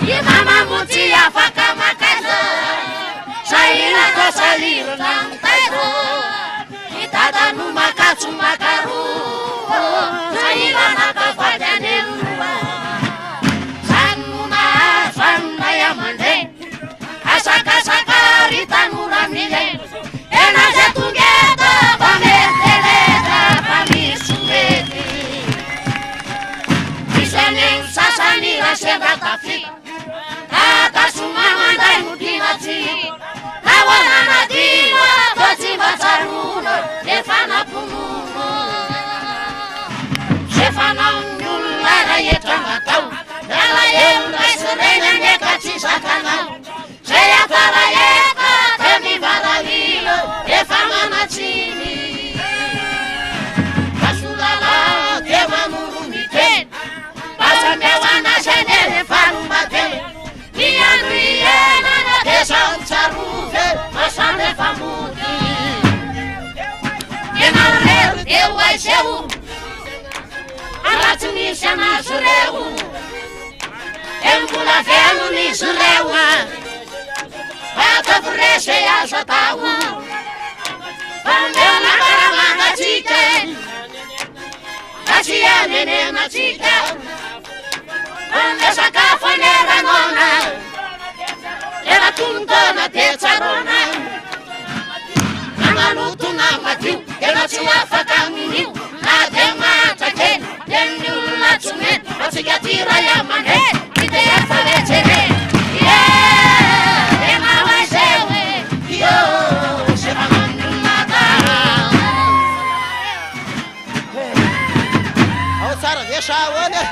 Mamamuti afaka makazo Saira to saliro nang tayo Itatanu makatsu makaru Saira nakafajanelua Sanuna sanaya mande Asaka ritanura mile Ena setugeta pameteleta pamisueti Iseneng sasani rasenda tafi Tata sumama dai mutinati Lawana nadiwa Tozi bataruna Efana pumuno Sefana nyulara yetangatau Yala yenda iserena nyekati sakanau Seya tara yeka Temi varalilo Efana nachini Kasulala Dema murumiten Pasamewana senere farumbate Nianriena na desan saruve Masane famuti Yenarel dewa seu Alatuni sana sureu Embula velu ni surewa Bata frese ya satawu Bandela karamanga chiken Nachia nene na chiken Banda sakafanera nona Era tunto na tezzarona Namalutu na matiu Era chuafa kaminiu Na temata ke Denu na tumet Otsigatira ya mane Ite ya falecere Yeah Ema wasewe Yo Sema mandu mata Au Sara, deixa a onda.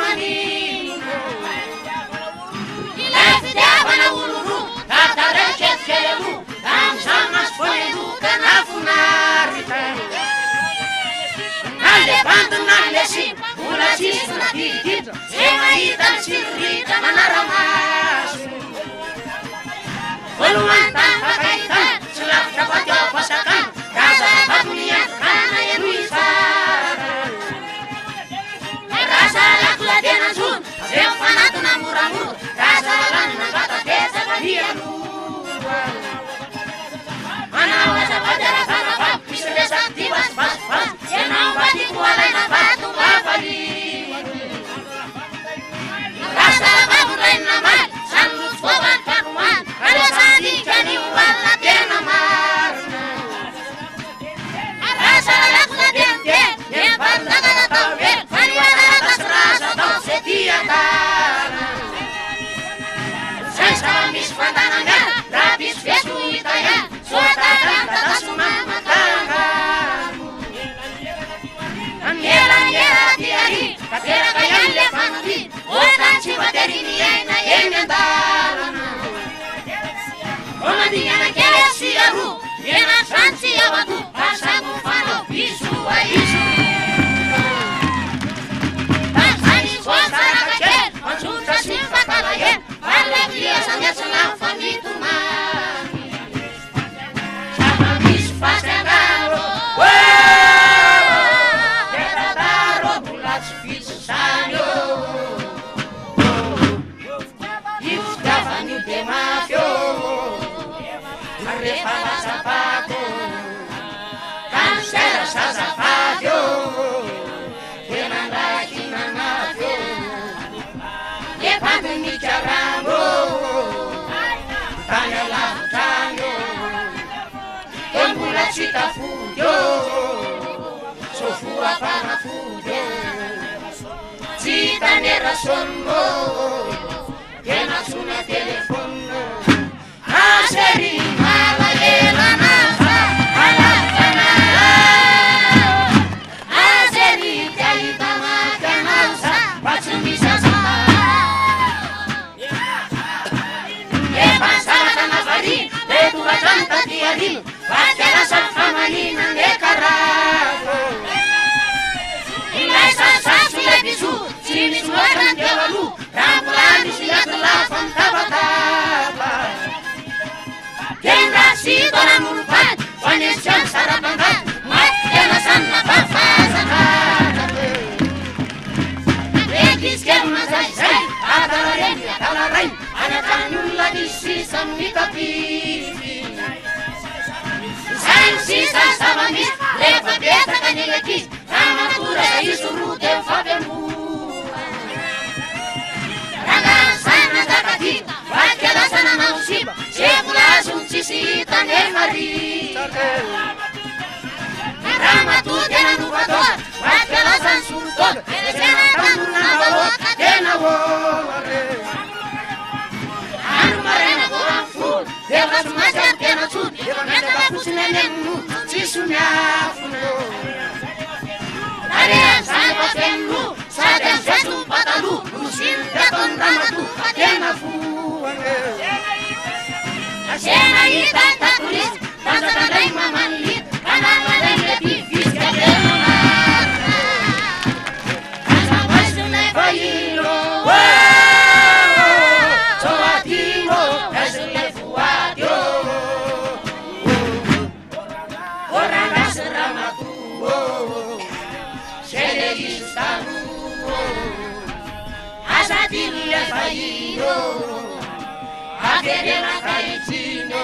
manino ilay fitiavana oloro tatareketikelu amsamasy foelu tena fonarita nale banto nale simba mbola tsisy nadididra zay mahita mitsiriritra manaramaso voalohany tafakahitana tsy lavitra fatiavasakana razavatomniankana eno izara razalakla tena zona zay mifanatona moramora razalanina vatatezaka mialoa manao azavady arazavava misy resaky ty vasivasivasy ianao mbadiko alaina vato mavaliwa razavavondrainina maly zany lotsy vovany karomany alesandikany ovalina tena marina razalakla tena tena emparidagana tao velo fanivanaratasy raza tao ze tiatana zay sava misy fantanangana raha pisy veso hita ihany soatatatatasomamatanano amelangela tiari kateraka ihany le fanodi ohatany tsy vateriny aina eny andalana omandignanakely asiaro enazany tsy avato pasako fanao bisoa iso tazany voasaraka kely manjotra sy mifatala eny valevliasanyasana famitomany sama misy fasangaro terataro mbola tsy viso zany o ifitiavan'io de mafy o rehefa lasapako tamsera zazavavy o tena ndraiky nanavy o epandry mikaramo tany alavitrany o e mbola tsy tafody o sofoapanafody o tsy tanerasonno tena tsona telefôno aseri malaelanafa alafana aseri tiaitamakanaosa batsy misasama efansaratana varina letoratrany tatiarino vatyalasa famanina nde karafo ilay sasaso ilay biso tsy misy loatrany teovalo raha mbola misy atolafa mitabataba tena sitona molopany fanesitsany sarapangany maty tena sanina fafazakata rekisykely mazaizay atalareny atalarainy anatrany olona nisy sisa mitapify zany sisa zava-misy rehefa betaka ny lekizy raha matora zay isoro de mifampiamoa rangasany nazakatika vaty alasana naosiba ze mbola azony tsisy hitane marita raha mato tena novatora vaty alasany sorotoga ezena tanona vahoaka tena oare ano marena vo amy folo defa somazy ary tena tsony efa miataka fosiny anenino tsisy miafino areazany vafenino sady amzeso patalo rosiny tatony ramato fa tena foane asena hitany tatorisa tanjakandray mamany hita kanamandray le pivisika tena marina azavaisynay vahilo soatimo azyle voady o orangasy ramato zele istano azadinyle vahilo averena kaitsino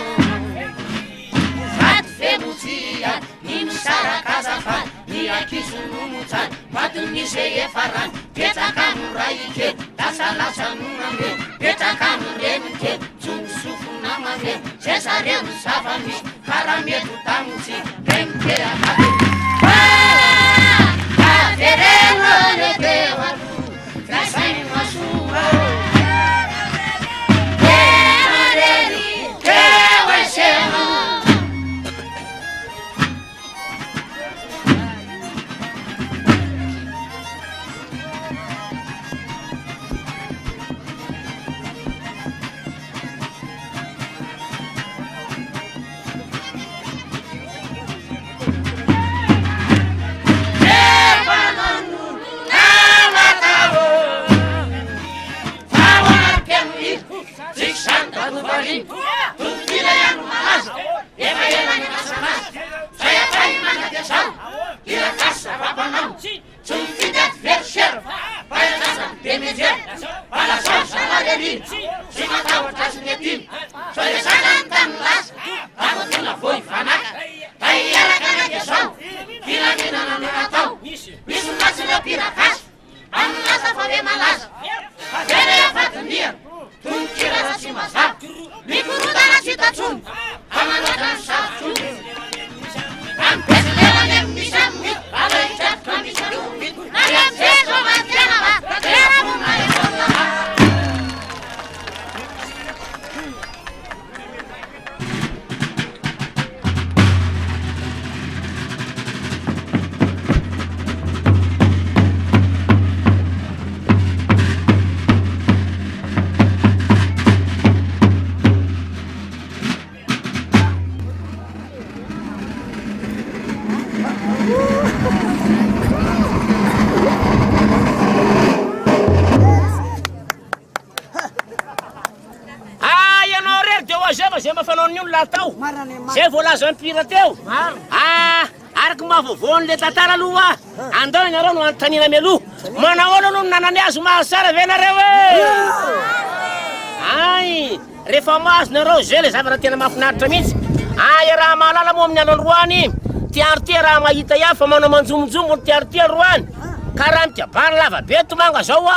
vaty femotsia ny misarakazafany ny akisonomotsany vatonyse efarany petraka moraikely lasalasanomaneny petraka morenikely tsonysofona-maneny zay zareo ny zava-misy karameto tamotsy remiteakave avereno leteo Rasai masua, Emareli, Tewashema. diny sy matahotra sy ny adiny so resaka ny tamin'lasa amotona voy fanaka da iaraka naky zao filaminana no natao misy matsy ireo mpirakasa amin'ny lasa fa ve malaza avere afatinia tonikirasa sy mazava mikorotana tsy tatsony amanoatra ny sarotsony ampesilelany amin'ny misy amin'ny alahitrafotra misy arovito na amzezo matena tena monaeona zay mafanao la tao zay voalaza mpira teo araky mahavovoany le tantara aloha andao ianareo no antanina mialoha manahoana no nanany azy mahasara ve nareo ay rehefa mahazo nareo zay le zavatra tena mahafinaritra mihitsy raha mahalala moa amin'ny androany tiaro tia raha mahita ihany fa manao manjomonjombo ny tiaro tia roany ka raha mitiabany lava be tomanga zao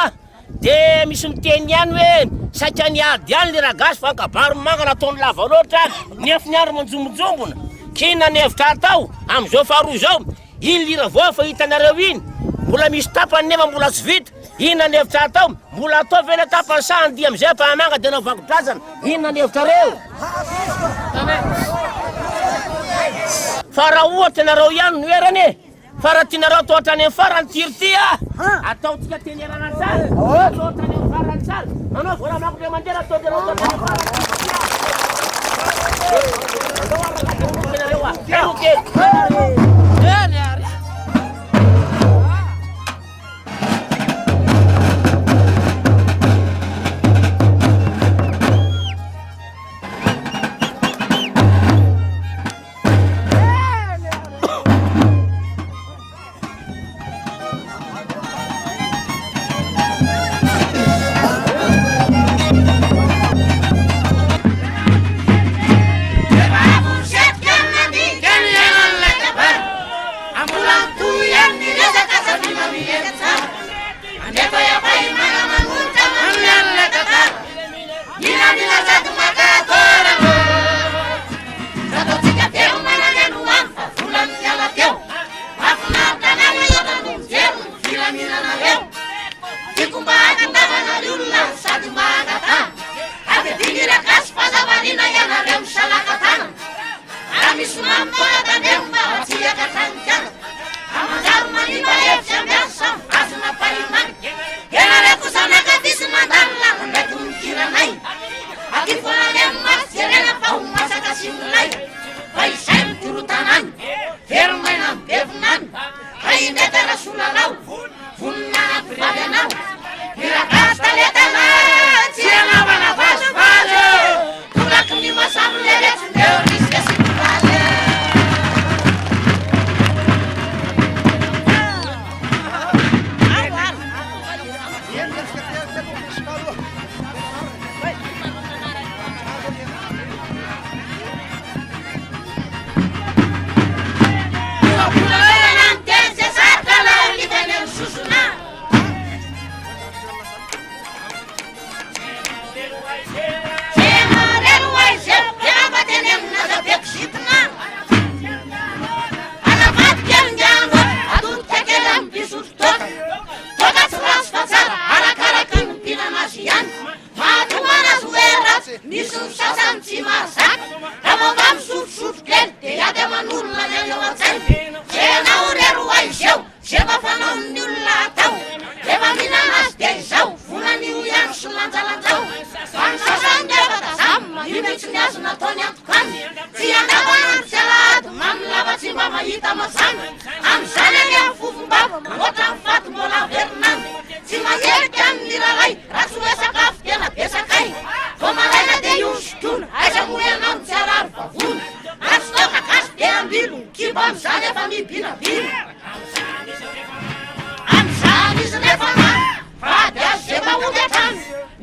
de misy miteny ihany hoe satria niady ihany le ragasy fa nkabaro manga nataony lava loatra nefiny andro manjomonjombona kina nevitra atao am'izao faharoa zao iny lira voa fa hitanareo iny mbola misy tapany nefa mbola tsy vita inona nevitra atao mbola atao vele tapany sandy am'izay mpahamanga de nao vakoplazana inona nevitra reo fa raha ohatra nareo ihany noerany fa raha tianareo atao hatrany amin'ny farany tiry ataotsika tenerana tsara atao hatrany amin'ny farany tsara anao vola mako le mandeha atao de reo hatrany amin'ny farany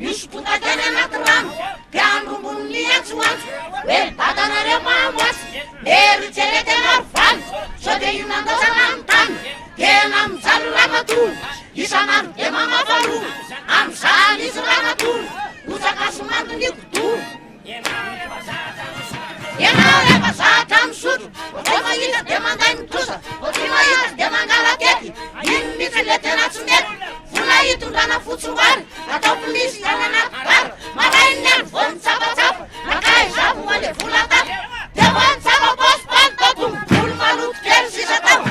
Misy puta mahita dia manday mitrosa, vao tsy mahita dia mangala kety. Iny mihitsy le tena tsy mety. Vola hitondrana fotsim-bary, atao polisy any anaty vary. Marainy any vao mitsapatsapa, nakay zavo moa le vola tato. Dia vao nitsapa paosy palito olo maloto kely sisa tao.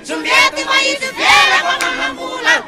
Zumbeti mahita vera kwa mamambula